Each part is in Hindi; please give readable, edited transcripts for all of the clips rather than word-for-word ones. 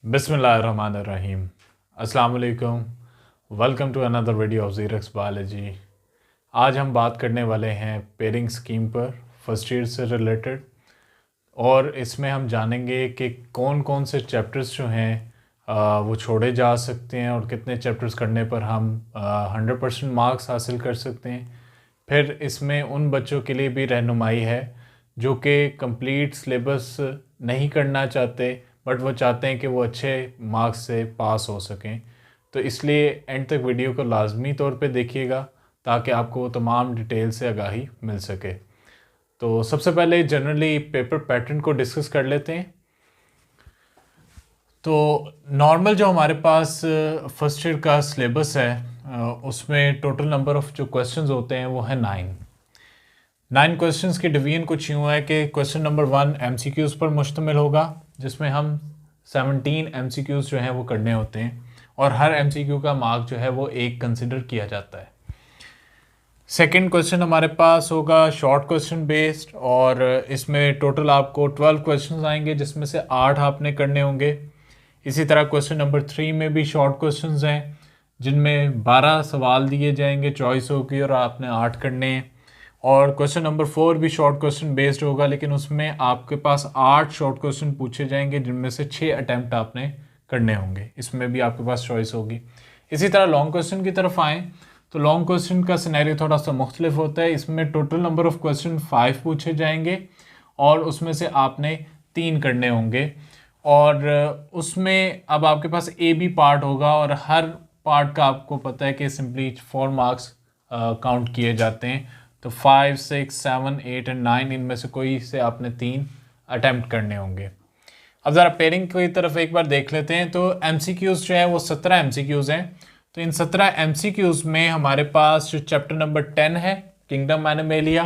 बिस्मिल्लाहिर्रहमानिर्रहीम। अस्सलाम वालेकुम। Welcome to another video of Xerox biology. आज हम बात करने वाले हैं पेयरिंग स्कीम पर फर्स्ट ईयर से रिलेटेड, और इसमें हम जानेंगे कि कौन कौन से चैप्टर्स जो हैं वो छोड़े जा सकते हैं और कितने चैप्टर्स करने पर हम 100% मार्क्स हासिल कर सकते हैं। फिर इसमें उन बच्चों के लिए भी रहनुमाई है जो कि कंप्लीट सिलेबस नहीं करना चाहते, बट वो चाहते हैं कि वो अच्छे मार्क्स से पास हो सकें। तो इसलिए एंड तक वीडियो को लाजमी तौर पे देखिएगा ताकि आपको तमाम डिटेल से आगाही मिल सके। तो सबसे पहले जनरली पेपर पैटर्न को डिस्कस कर लेते हैं। तो नॉर्मल जो हमारे पास फर्स्ट ईयर का सिलेबस है उसमें टोटल नंबर ऑफ़ जो क्वेश्चंस होते हैं वो है 9 क्वेश्चंस की डिवीजन कुछ यूँ है कि क्वेश्चन नंबर 1 MCQs पर मुश्तमिल होगा, जिसमें हम 17 MCQs जो हैं वो करने होते हैं और हर MCQ का मार्क जो है वो 1 कंसिडर किया जाता है। सेकंड क्वेश्चन हमारे पास होगा शॉर्ट क्वेश्चन बेस्ड, और इसमें टोटल आपको 12 क्वेश्चंस आएंगे जिसमें से 8 आपने करने होंगे। इसी तरह क्वेश्चन नंबर 3 में भी शॉर्ट क्वेश्चंस हैं जिनमें 12 सवाल दिए जाएंगे, चॉइस होगी और आपने 8 करने हैं। और क्वेश्चन नंबर 4 भी शॉर्ट क्वेश्चन बेस्ड होगा, लेकिन उसमें आपके पास 8 शॉर्ट क्वेश्चन पूछे जाएंगे जिनमें से 6 अटैम्प्ट आपने करने होंगे। इसमें भी आपके पास चॉइस होगी। इसी तरह लॉन्ग क्वेश्चन की तरफ आएँ तो लॉन्ग क्वेश्चन का सिनेरियो थोड़ा सा मुख्तलिफ होता है। इसमें टोटल नंबर ऑफ़ क्वेश्चन 5 पूछे जाएंगे और उसमें से आपने 3 करने होंगे। और उसमें अब आपके पास ए बी पार्ट होगा और हर पार्ट का आपको पता है कि सिंपली 4 मार्क्स काउंट किए जाते हैं। तो 5, 6, 7, 8 एंड 9 इनमें से कोई से आपने 3 अटैम्प्ट करने होंगे। अब ज़रा पेयरिंग की तरफ एक बार देख लेते हैं। तो MCQs जो है वो 17 MCQs हैं। तो इन 17 MCQs में हमारे पास जो चैप्टर नंबर 10 है किंगडम एनिमेलिया,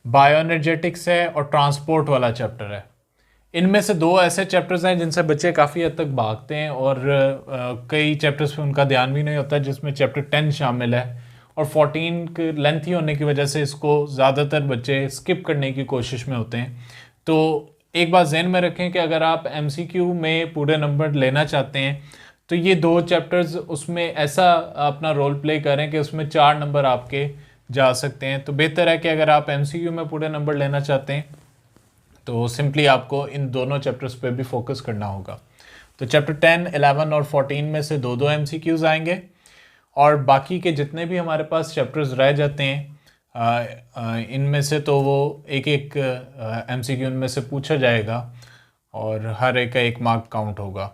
बायो एनर्जेटिक्स है और ट्रांसपोर्ट वाला चैप्टर है। इनमें से 2 ऐसे चैप्टर्स हैं जिनसे बच्चे काफ़ी हद तक भागते हैं और कई चैप्टर्स पे उनका ध्यान भी नहीं होता, जिसमें चैप्टर 10 शामिल है। और 14 के लेंथी होने की वजह से इसको ज़्यादातर बच्चे स्किप करने की कोशिश में होते हैं। तो एक बात जहन में रखें कि अगर आप MCQ में पूरे नंबर लेना चाहते हैं तो ये 2 चैप्टर्स उसमें ऐसा अपना रोल प्ले करें कि उसमें 4 नंबर आपके जा सकते हैं। तो बेहतर है कि अगर आप MCQ में पूरे नंबर लेना चाहते हैं तो सिंपली आपको इन दोनों चैप्टर्स पे भी फोकस करना होगा। तो चैप्टर 10, 11 और 14 में से 2-2 MCQs आएंगे और बाकी के जितने भी हमारे पास चैप्टर्स रह जाते हैं इनमें से तो वो एक MCQ इनमें से पूछा जाएगा और हर एक का 1 मार्क काउंट होगा।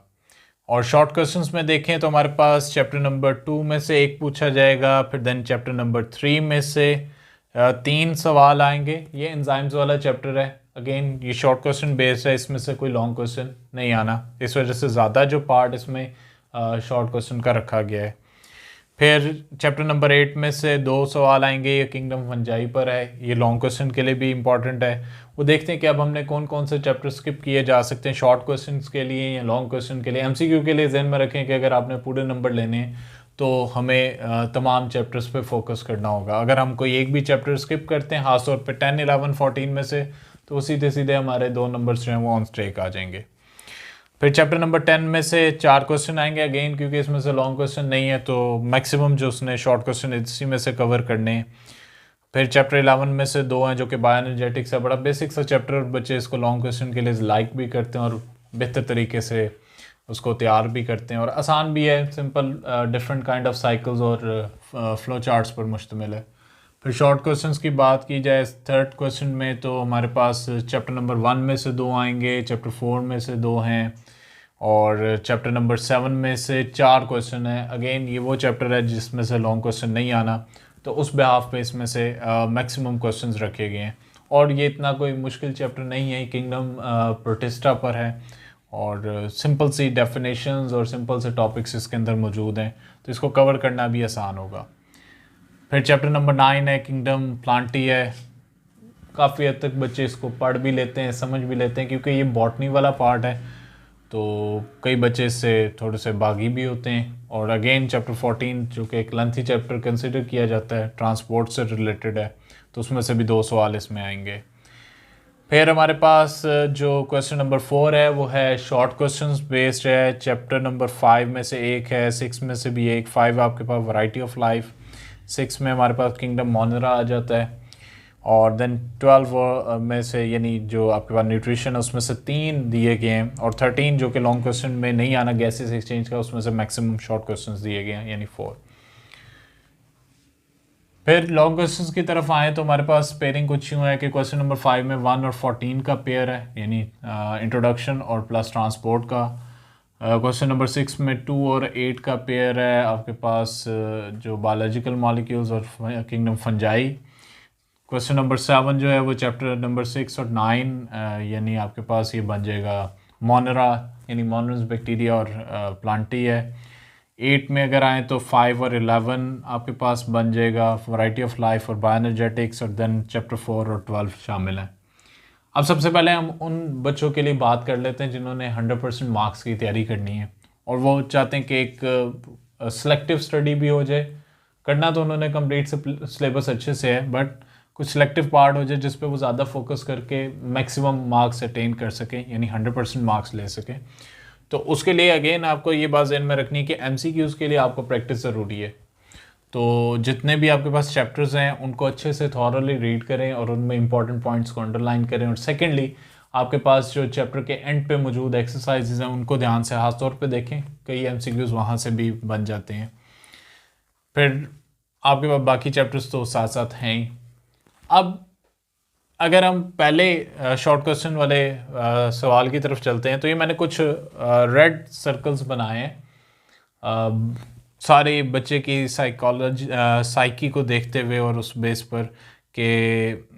और शॉर्ट क्वेश्चंस में देखें तो हमारे पास चैप्टर नंबर 2 में से 1 पूछा जाएगा, फिर देन चैप्टर नंबर 3 में से 3 सवाल आएंगे। ये एंजाइम्स वाला चैप्टर है। अगेन ये शॉर्ट क्वेश्चन बेस्ड है, इसमें से कोई लॉन्ग क्वेश्चन नहीं आना, इस वजह से ज़्यादा जो पार्ट इसमें शॉर्ट क्वेश्चन का रखा गया है। फिर चैप्टर नंबर 8 में से 2 सवाल आएंगे, ये किंगडम फंजाई पर है। ये लॉन्ग क्वेश्चन के लिए भी इंपॉर्टेंट है। वो देखते हैं कि अब हमने कौन कौन से चैप्टर स्किप किए जा सकते हैं शॉर्ट क्वेश्चन के लिए या लॉन्ग क्वेश्चन के लिए। MCQ के लिए ध्यान में रखें कि अगर आपने पूरे नंबर लेने हैं तो हमें तमाम चैप्टर्स पे फोकस करना होगा। अगर हम कोई एक भी चैप्टर स्किप करते हैं खासतौर पे 10, 11, 14 में से, तो सीधे सीधे हमारे 2 नंबर्स जो हैं वो ऑन स्ट्रेक आ जाएंगे। फिर चैप्टर नंबर 10 में से 4 क्वेश्चन आएंगे। अगेन क्योंकि इसमें से लॉन्ग क्वेश्चन नहीं है तो मैक्सिमम जो उसने शॉर्ट क्वेश्चन इसी में से कवर करने हैं। फिर चैप्टर 11 में से 2 हैं जो कि बायो एनर्जेटिक्स है। बड़ा बेसिक सा चैप्टर, बच्चे इसको लॉन्ग क्वेश्चन के लिए लाइक भी करते हैं और बेहतर तरीके से उसको तैयार भी करते हैं, और आसान भी है। Simple different kind of cycles और फ्लो चार्ट्स पर मुश्तमिल है। फिर शॉर्ट क्वेश्चंस की बात की जाए थर्ड क्वेश्चन में तो हमारे पास चैप्टर नंबर 1 में से 2 आएंगे, चैप्टर 4 में से 2 हैं और चैप्टर नंबर 7 में से 4 क्वेश्चन हैं। अगेन ये वो चैप्टर है जिसमें से लॉन्ग क्वेश्चन नहीं आना, तो उस बिहाफ पे इसमें से मैक्सिमम क्वेश्चंस रखे गए हैं। और ये इतना कोई मुश्किल चैप्टर नहीं है, किंगडम प्रोटिस्टा पर है और सिंपल सी डेफिनेशंस और सिंपल से टॉपिक्स इसके अंदर मौजूद हैं, तो इसको कवर करना भी आसान होगा। फिर चैप्टर नंबर 9 है किंगडम प्लांटी है। काफ़ी हद तक बच्चे इसको पढ़ भी लेते हैं, समझ भी लेते हैं, क्योंकि ये बॉटनी वाला पार्ट है तो कई बच्चे इससे थोड़े से बागी भी होते हैं। और अगेन चैप्टर 14 जो कि एक लेंथी चैप्टर कंसिडर किया जाता है, ट्रांसपोर्ट से रिलेटेड है, तो उसमें से भी 2 सवाल इसमें आएंगे। फिर हमारे पास जो क्वेश्चन नंबर 4 है वो है शॉर्ट क्वेश्चंस बेस्ड है। चैप्टर नंबर 5 में से एक है, 6 में से भी एक। 5 आपके पास वैरायटी ऑफ लाइफ, 6 में हमारे पास किंगडम मोनेरा आ जाता है, और देन 12 में से यानी जो आपके पास न्यूट्रिशन है उसमें से 3 दिए गए हैं, और 13 जो कि लॉन्ग क्वेश्चन में नहीं आना गैसेस एक्सचेंज का, उसमें से मैक्सिमम शॉर्ट क्वेश्चंस दिए गए हैं यानी 4। फिर लॉन्ग क्वेश्चंस की तरफ आए तो हमारे पास पेयरिंग कुछ यूँ है कि क्वेश्चन नंबर 5 में 1 और 14 का पेयर है, यानी इंट्रोडक्शन और प्लस ट्रांसपोर्ट का। क्वेश्चन नंबर 6 में 2 और 8 का पेयर है आपके पास जो बायोलॉजिकल मॉलिक्यूल्स और किंगडम फंजाई। क्वेश्चन नंबर 7 जो है वो चैप्टर नंबर 6 और 9 यानी आपके पास ये बन जाएगा मोनेरा यानी मोनरस बैक्टीरिया और प्लांटी है। 8 में अगर आए तो 5 और 11 आपके पास बन जाएगा वैरायटी ऑफ लाइफ और बायोएनर्जेटिक्स, और देन चैप्टर 4 और 12 शामिल हैं। अब सबसे पहले हम उन बच्चों के लिए बात कर लेते हैं जिन्होंने 100% मार्क्स की तैयारी करनी है और वो चाहते हैं कि एक सिलेक्टिव स्टडी भी हो जाए। करना तो उन्होंने कंप्लीट सिलेबस अच्छे से है, बट कुछ सिलेक्टिव पार्ट हो जाए जिस पे वो ज़्यादा फोकस करके मैक्सिमम मार्क्स अटेन कर सकें, यानी 100% मार्क्स ले सकें। तो उसके लिए अगेन आपको ये बात ध्यान में रखनी है कि MCQs के लिए आपको प्रैक्टिस ज़रूरी है। तो जितने भी आपके पास चैप्टर्स हैं उनको अच्छे से थॉरली रीड करें और उनमें इंपॉर्टेंट पॉइंट्स को अंडरलाइन करें। और सेकेंडली आपके पास जो चैप्टर के एंड पे मौजूद एक्सरसाइजेज हैं उनको ध्यान से खास तौर पे देखें, कई MCQs वहाँ से भी बन जाते हैं। फिर आपके पास बाकी चैप्टर्स तो साथ साथ हैं ही। अब अगर हम पहले शॉर्ट क्वेश्चन वाले सवाल की तरफ चलते हैं तो ये मैंने कुछ रेड सर्कल्स बनाए हैं सारे बच्चे की साइकी को देखते हुए और उस बेस पर कि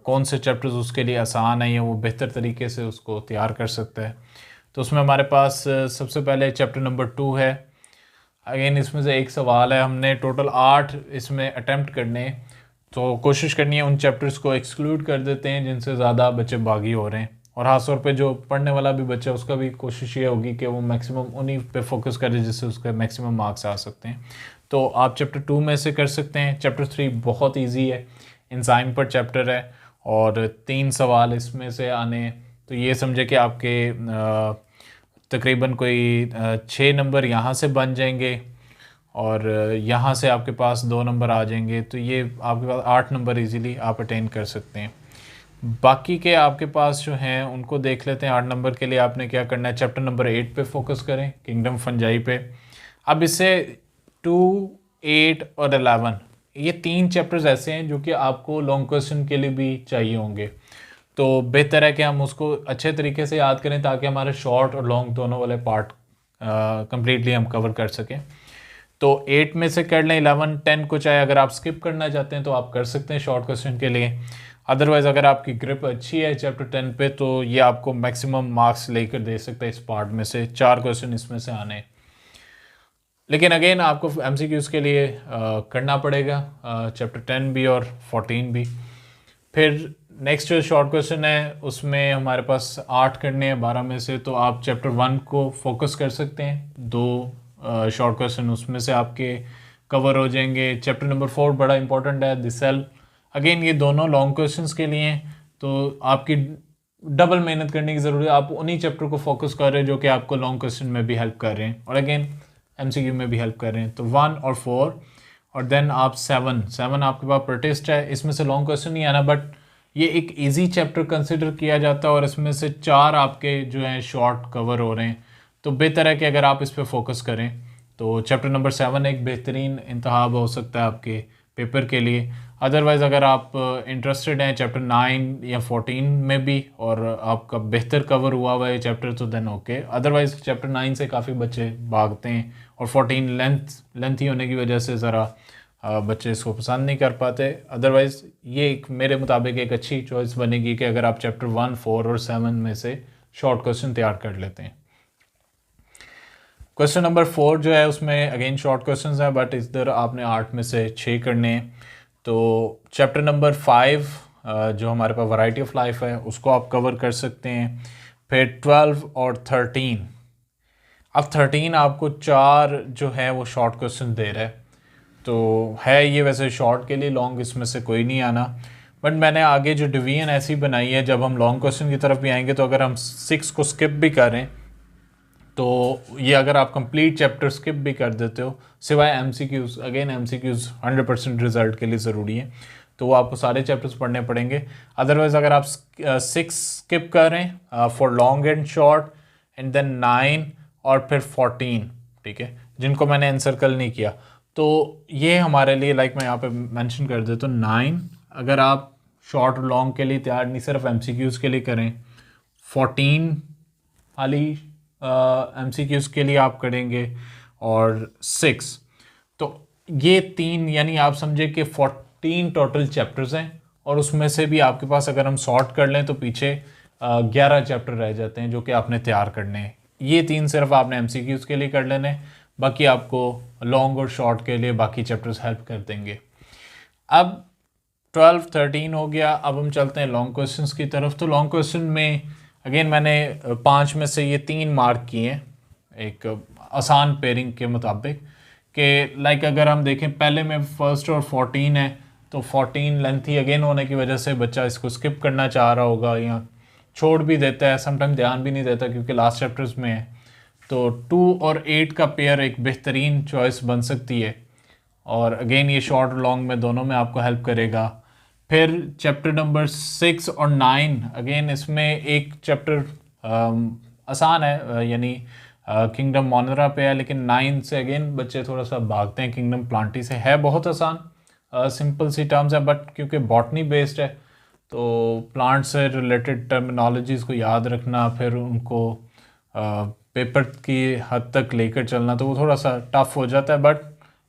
कौन से चैप्टर्स उसके लिए आसान हैं या वो बेहतर तरीके से उसको तैयार कर सकता है। तो उसमें हमारे पास सबसे पहले चैप्टर नंबर 2 है। अगेन इसमें से एक सवाल है, हमने टोटल 8 इसमें अटैम्प्ट करने, तो कोशिश करनी है उन चैप्टर्स को एक्सक्लूड कर देते हैं जिनसे ज़्यादा बच्चे बागी हो रहे हैं, और ख़ास तौर पे जो पढ़ने वाला भी बच्चा है उसका भी कोशिश ये होगी कि वो मैक्सिमम उन्हीं पे फोकस करे जिससे उसके मैक्सिमम मार्क्स आ सकते हैं। तो आप चैप्टर 2 में से कर सकते हैं। चैप्टर 3 बहुत ईजी है, एंजाइम पर चैप्टर है और 3 सवाल इसमें से आने, तो ये समझे कि आपके तकरीबन कोई 6 नंबर यहाँ से बन जाएंगे और यहाँ से आपके पास 2 नंबर आ जाएंगे, तो ये आपके पास 8 नंबर इजीली आप अटेन कर सकते हैं। बाकी के आपके पास जो हैं उनको देख लेते हैं। 8 नंबर के लिए आपने क्या करना है, चैप्टर नंबर 8 पे फोकस करें, किंगडम फंजाई पे। अब इससे 2, 8 और 11 ये 3 चैप्टर्स ऐसे हैं जो कि आपको लॉन्ग क्वेश्चन के लिए भी चाहिए होंगे, तो बेहतर है कि हम उसको अच्छे तरीके से याद करें ताकि हमारे शॉर्ट और लॉन्ग दोनों वाले पार्ट कंप्लीटली हम कवर कर सकें। तो 8 में से कर लें, 11, 10 को चाहे अगर आप स्किप करना चाहते हैं तो आप कर सकते हैं शॉर्ट क्वेश्चन के लिए। अदरवाइज़ अगर आपकी ग्रिप अच्छी है चैप्टर 10 पे तो ये आपको मैक्सिमम मार्क्स लेकर दे सकता है। इस पार्ट में से 4 क्वेश्चन इसमें से आने, लेकिन अगेन आपको MCQs के लिए करना पड़ेगा चैप्टर 10 भी और 14 भी। फिर नेक्स्ट जो शॉर्ट क्वेश्चन है उसमें हमारे पास 8 करने हैं 12 में से, तो आप चैप्टर 1 को फोकस कर सकते हैं। 2 शॉर्ट क्वेश्चन उसमें से आपके कवर हो जाएंगे। चैप्टर नंबर 4 बड़ा इंपॉर्टेंट है, द सेल। अगेन ये दोनों लॉन्ग क्वेश्चंस के लिए हैं, तो आपकी डबल मेहनत करने की ज़रूरत है। आप उन्हीं चैप्टर को फोकस कर रहे हैं जो कि आपको लॉन्ग क्वेश्चन में भी हेल्प कर रहे हैं और अगेन MCQ में भी हेल्प कर रहे हैं। तो 1 और 4 और देन आप 7 आपके पास प्रोटेस्ट है। इसमें से लॉन्ग क्वेश्चन नहीं आना, बट ये एक इजी चैप्टर कंसिडर किया जाता है और इसमें से 4 आपके जो हैं शॉर्ट कवर हो रहे हैं, तो बेहतर है कि अगर आप इस पर फोकस करें तो चैप्टर नंबर 7 एक बेहतरीन इंतखाब हो सकता है आपके पेपर के लिए। अदरवाइज़ अगर आप इंटरेस्टेड हैं चैप्टर 9 या 14 में भी और आपका बेहतर कवर हुआ हुआ है चैप्टर, तो देन ओके। अदरवाइज़ चैप्टर 9 से काफ़ी बच्चे भागते हैं और 14 लेंथी होने की वजह से ज़रा बच्चे इसको पसंद नहीं कर पाते। अदरवाइज़ ये एक मेरे मुताबिक एक अच्छी चॉइस बनेगी कि अगर आप चैप्टर 1, 4 और 7 में से शॉर्ट क्वेश्चन तैयार कर लेते हैं। क्वेश्चन नंबर 4 जो है उसमें अगेन शॉर्ट क्वेश्चंस हैं, बट इधर आपने 8 में से 6 करने हैं। तो चैप्टर नंबर 5 जो हमारे पास वैरायटी ऑफ लाइफ है उसको आप कवर कर सकते हैं। फिर 12 और 13, अब 13 आपको 4 जो है वो शॉर्ट क्वेश्चन दे रहा है, तो है ये वैसे शॉर्ट के लिए, लॉन्ग इसमें से कोई नहीं आना, बट मैंने आगे जो डिवीजन ऐसी बनाई है, जब हम लॉन्ग क्वेश्चन की तरफ भी आएंगे तो अगर हम 6 को स्किप भी करें तो ये अगर आप कंप्लीट चैप्टर स्किप भी कर देते हो, सिवाय एमसीक्यूज, अगेन एमसीक्यूज 100% रिजल्ट के लिए ज़रूरी है, तो वो आपको सारे चैप्टर्स पढ़ने पड़ेंगे। अदरवाइज़ अगर आप 6 स्किप करें for long and short and then 9 और फिर 14, ठीक है, जिनको मैंने एनसर्कल नहीं किया, तो ये हमारे लिए लाइक मैं यहाँ पे मेंशन कर देता हूँ 9 अगर आप शॉर्ट और लॉन्ग के लिए तैयार नहीं सिर्फ एमसीक्यूज़ के लिए करें, 14 खाली एमसीक्यूज़ के लिए आप करेंगे और 6, तो ये 3 यानी आप समझे कि 14 टोटल चैप्टर्स हैं, और उसमें से भी आपके पास अगर हम सॉर्ट कर लें तो पीछे 11 चैप्टर रह जाते हैं जो कि आपने तैयार करने हैं। ये 3 सिर्फ आपने एमसीक्यूज़ के लिए कर लेने, बाकी आपको लॉन्ग और शॉर्ट के लिए बाकी चैप्टर्स हेल्प कर देंगे। अब 12 13 हो गया, अब हम चलते हैं लॉन्ग क्वेश्चंस की तरफ। तो लॉन्ग क्वेश्चन में अगेन मैंने 5 में से ये 3 मार्क किए हैं एक आसान पेयरिंग के मुताबिक, कि लाइक अगर हम देखें पहले में फर्स्ट और 14 है, तो 14 लेंथी अगेन होने की वजह से बच्चा इसको स्किप करना चाह रहा होगा या छोड़ भी देता है, समटाइम ध्यान भी नहीं देता क्योंकि लास्ट चैप्टर्स में है। तो 2 और 8 का पेयर एक बेहतरीन चॉइस बन सकती है, और अगेन ये शॉर्ट और लॉन्ग में दोनों में आपको हेल्प करेगा। फिर चैप्टर नंबर 6 और 9, अगेन इसमें एक चैप्टर आसान है, यानी किंगडम मोनरा पे है, लेकिन 9 से अगेन बच्चे थोड़ा सा भागते हैं। किंगडम प्लांटी से है बहुत आसान, सिंपल सी टर्म्स है, बट क्योंकि बॉटनी बेस्ड है तो प्लांट से रिलेटेड टर्मिनोलॉजीज़ को याद रखना, फिर उनको पेपर की हद तक लेकर चलना, तो वो थोड़ा सा टफ हो जाता है, बट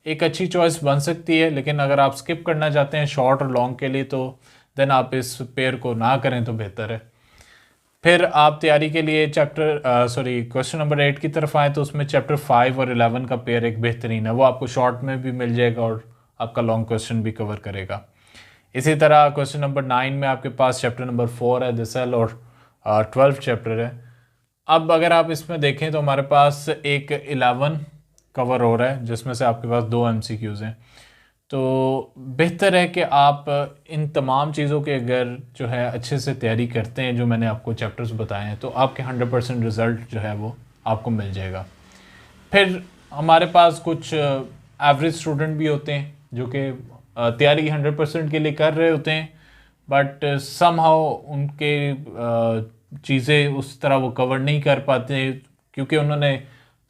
एक अच्छी चॉइस बन सकती है। लेकिन अगर आप स्किप करना चाहते हैं शॉर्ट और लॉन्ग के लिए, तो देन आप इस पेयर को ना करें तो बेहतर है। फिर आप तैयारी के लिए क्वेश्चन नंबर 8 की तरफ आए, तो उसमें चैप्टर 5 और 11 का पेयर एक बेहतरीन है, वो आपको शॉर्ट में भी मिल जाएगा और आपका लॉन्ग क्वेश्चन भी कवर करेगा। इसी तरह क्वेश्चन नंबर 9 में आपके पास चैप्टर नंबर 4 है दिसल, और 12 चैप्टर है। अब अगर आप इसमें देखें तो हमारे पास एक 11 कवर हो रहा है, जिसमें से आपके पास 2 एमसीक्यूज़ हैं। तो बेहतर है कि आप इन तमाम चीज़ों के अगर जो है अच्छे से तैयारी करते हैं, जो मैंने आपको चैप्टर्स बताए हैं, तो आपके 100% रिज़ल्ट जो है वो आपको मिल जाएगा। फिर हमारे पास कुछ एवरेज स्टूडेंट भी होते हैं जो कि तैयारी 100% के लिए कर रहे होते हैं, बट समहाउ उनके चीज़ें उस तरह वो कवर नहीं कर पाते क्योंकि उन्होंने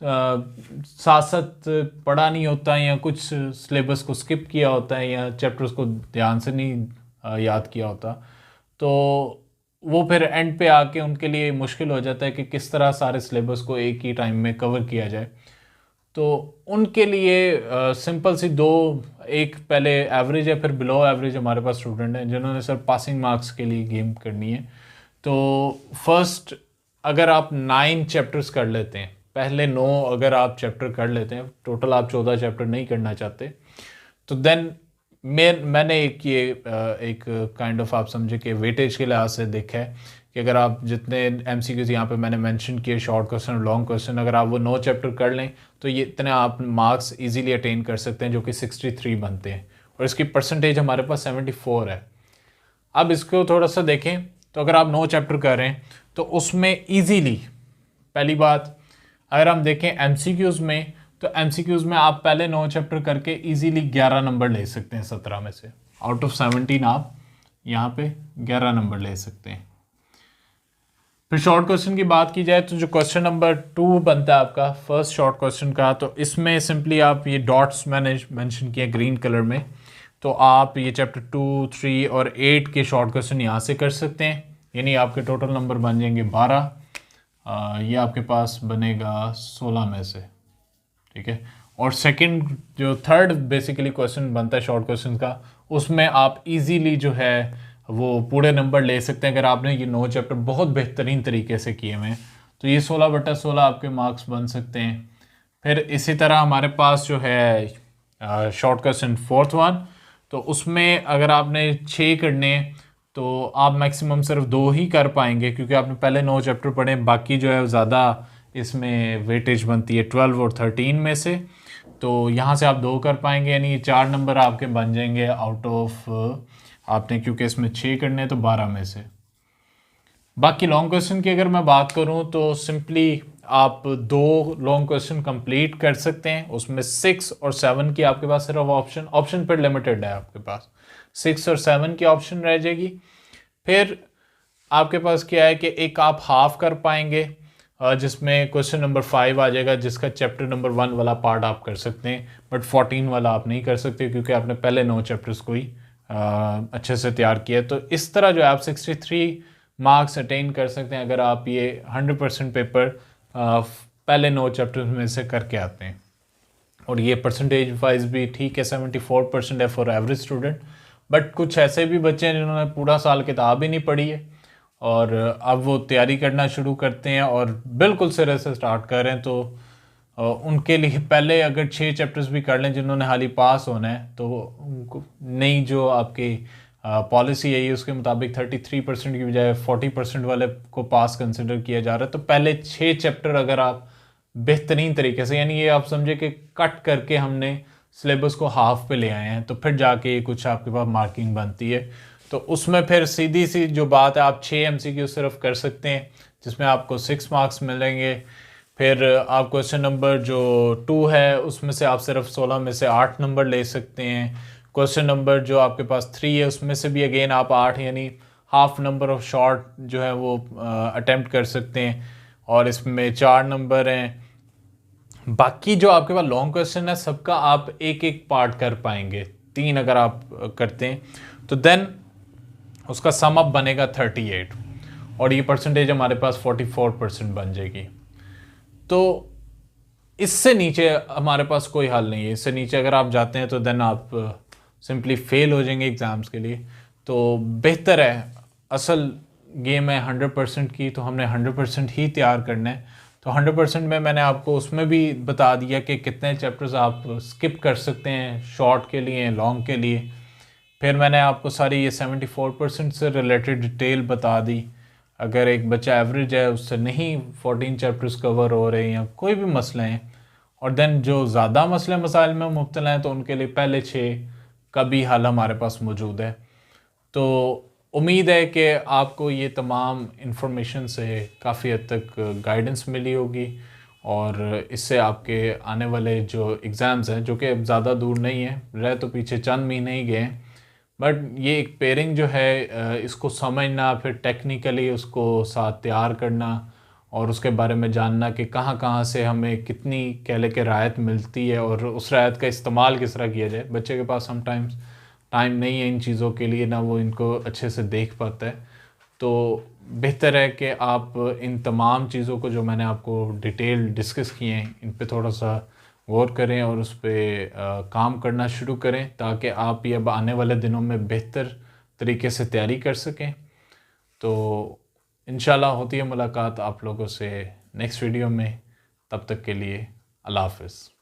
साथ साथ पढ़ा नहीं होता है, या कुछ सिलेबस को स्किप किया होता है, या चैप्टर्स को ध्यान से नहीं याद किया होता, तो वो फिर एंड पे आके उनके लिए मुश्किल हो जाता है कि किस तरह सारे सिलेबस को एक ही टाइम में कवर किया जाए। तो उनके लिए सिंपल सी एक पहले एवरेज है, फिर बिलो एवरेज हमारे पास स्टूडेंट हैं जिन्होंने सर पासिंग मार्क्स के लिए गेम करनी है। तो फर्स्ट अगर आप 9 चैप्टर्स कर लेते हैं, पहले 9 अगर आप चैप्टर कर लेते हैं, टोटल आप 14 चैप्टर नहीं करना चाहते, तो देन मैंने एक काइंड ऑफ आप समझे कि वेटेज के लिहाज से देखा है कि अगर आप जितने एमसीक्यूज़ यहाँ पे मैंने मेंशन किए, शॉर्ट क्वेश्चन और लॉन्ग क्वेश्चन, अगर आप वो 9 चैप्टर कर लें तो ये इतने आप मार्क्स इजीली अटेन कर सकते हैं, जो कि 63 बनते हैं, और इसकी परसेंटेज हमारे पास 74 है। अब इसको थोड़ा सा देखें, तो अगर आप 9 चैप्टर कर रहे हैं तो उसमें ईजीली, पहली बात अगर हम देखें एमसीक्यूज़ में, तो एमसीक्यूज़ में आप पहले 9 चैप्टर करके इजीली 11 नंबर ले सकते हैं 17 में से, आउट ऑफ 17 आप यहाँ पे 11 नंबर ले सकते हैं। फिर शॉर्ट क्वेश्चन की बात की जाए तो जो क्वेश्चन नंबर 2 बनता है आपका फर्स्ट शॉर्ट क्वेश्चन का, तो इसमें सिंपली आप ये डॉट्स मैंने मेंशन किए ग्रीन कलर में, तो आप ये चैप्टर 2, 3 और 8 के शॉर्ट क्वेश्चन यहाँ से कर सकते हैं, यानी आपके टोटल नंबर बन जाएंगे 12, ये आपके पास बनेगा 16 में से, ठीक है। और सेकंड जो थर्ड बेसिकली क्वेश्चन बनता है शॉर्ट क्वेश्चन का, उसमें आप इजीली जो है वो पूरे नंबर ले सकते हैं अगर आपने ये 9 चैप्टर बहुत बेहतरीन तरीके से किए हुए हैं, तो ये 16/16 आपके मार्क्स बन सकते हैं। फिर इसी तरह हमारे पास जो है शॉर्ट क्वेश्चन फोर्थ वन, तो उसमें अगर आपने 6 करने तो आप मैक्सिमम सिर्फ 2 ही कर पाएंगे, क्योंकि आपने पहले 9 चैप्टर पढ़े, बाकी जो है ज़्यादा इसमें वेटेज बनती है 12 और 13 में से, तो यहाँ से आप 2 कर पाएंगे, यानी 4 नंबर आपके बन जाएंगे आउट ऑफ आपने, क्योंकि इसमें 6 करने हैं तो 12 में से। बाकी लॉन्ग क्वेश्चन की अगर मैं बात करूं तो सिंपली आप 2 लॉन्ग क्वेश्चन कंप्लीट कर सकते हैं, उसमें 6 और 7 की आपके पास सिर्फ ऑप्शन पर लिमिटेड है, आपके पास 6 और 7 की ऑप्शन रह जाएगी। फिर आपके पास क्या है कि एक आप हाफ कर पाएंगे जिसमें क्वेश्चन नंबर 5 आ जाएगा, जिसका चैप्टर नंबर 1 वाला पार्ट आप कर सकते हैं, बट 14 वाला आप नहीं कर सकते क्योंकि आपने पहले 9 चैप्टर्स को ही अच्छे से तैयार किया है। तो इस तरह जो है आप 63 मार्क्स अटेन कर सकते हैं अगर आप ये 100% पेपर पहले 9 चैप्टर्स में से करके आते हैं। और ये परसेंटेज वाइज भी ठीक है, 74% है फॉर एवरेज स्टूडेंट। बट कुछ ऐसे भी बच्चे हैं जिन्होंने पूरा साल किताब ही नहीं पढ़ी है और अब वो तैयारी करना शुरू करते हैं और बिल्कुल सिरे से स्टार्ट कर रहे हैं, तो उनके लिए पहले अगर 6 चैप्टर्स भी कर लें जिन्होंने हाल ही पास होना है, तो उनको नई जो आपकी पॉलिसी है उसके मुताबिक 33% की बजाय 40% वाले को पास कंसिडर किया जा रहा है। तो पहले 6 चैप्टर अगर आप बेहतरीन तरीके से, यानी ये आप समझे कि कट करके हमने सिलेबस को हाफ पे ले आए हैं, तो फिर जाके कुछ आपके पास मार्किंग बनती है। तो उसमें फिर सीधी सी जो बात है, आप 6 MCQ सिर्फ कर सकते हैं जिसमें आपको 6 मार्क्स मिलेंगे। फिर आप क्वेश्चन नंबर जो 2 है उसमें से आप सिर्फ 16 में से 8 नंबर ले सकते हैं। क्वेश्चन नंबर जो आपके पास 3 है उसमें से भी अगेन आप 8 यानी हाफ नंबर ऑफ शॉर्ट जो है वो अटेम्प्ट कर सकते हैं, और इसमें 4 नंबर हैं। बाकी जो आपके पास लॉन्ग क्वेश्चन है सबका आप एक एक पार्ट कर पाएंगे, 3 अगर आप करते हैं तो देन उसका सम अप बनेगा 38 और ये परसेंटेज हमारे पास 44% बन जाएगी। तो इससे नीचे हमारे पास कोई हल नहीं है, इससे नीचे अगर आप जाते हैं तो देन आप सिंपली फेल हो जाएंगे एग्ज़ाम्स के लिए। तो बेहतर है, असल गेम है 100% की, तो हमने 100% ही तैयार करना है। तो 100% में मैंने आपको उसमें भी बता दिया कि कितने चैप्टर्स आप स्किप कर सकते हैं शॉर्ट के लिए, लॉन्ग के लिए। फिर मैंने आपको सारी ये 74% से रिलेटेड डिटेल बता दी। अगर एक बच्चा एवरेज है उससे नहीं 14 चैप्टर्स कवर हो रहे हैं या कोई भी मसले हैं, और देन जो ज़्यादा मसले मसाइल में मुब्तला हैं तो उनके लिए पहले 6 का भी हल हमारे पास मौजूद है। तो उम्मीद है कि आपको ये तमाम इन्फॉर्मेशन से काफ़ी हद तक गाइडेंस मिली होगी और इससे आपके आने वाले जो एग्ज़ाम्स हैं, जो कि अब ज़्यादा दूर नहीं है, रह तो पीछे चंद महीने ही गए, बट ये एक पेयरिंग जो है इसको समझना, फिर टेक्निकली उसको साथ तैयार करना और उसके बारे में जानना कि कहाँ कहाँ से हमें कितनी कह ले के रायत मिलती है और उस रायत का इस्तेमाल किस तरह किया जाए। बच्चे के पास समटाइम्स टाइम नहीं है इन चीज़ों के लिए, ना वो इनको अच्छे से देख पाता है। तो बेहतर है कि आप इन तमाम चीज़ों को जो मैंने आपको डिटेल डिस्कस किए हैं इन पे थोड़ा सा गौर करें और उस पर काम करना शुरू करें, ताकि आप ये अब आने वाले दिनों में बेहतर तरीके से तैयारी कर सकें। तो इंशाल्लाह होती है मुलाकात आप लोगों से नेक्स्ट वीडियो में, तब तक के लिए अल्लाह हाफ़िज़।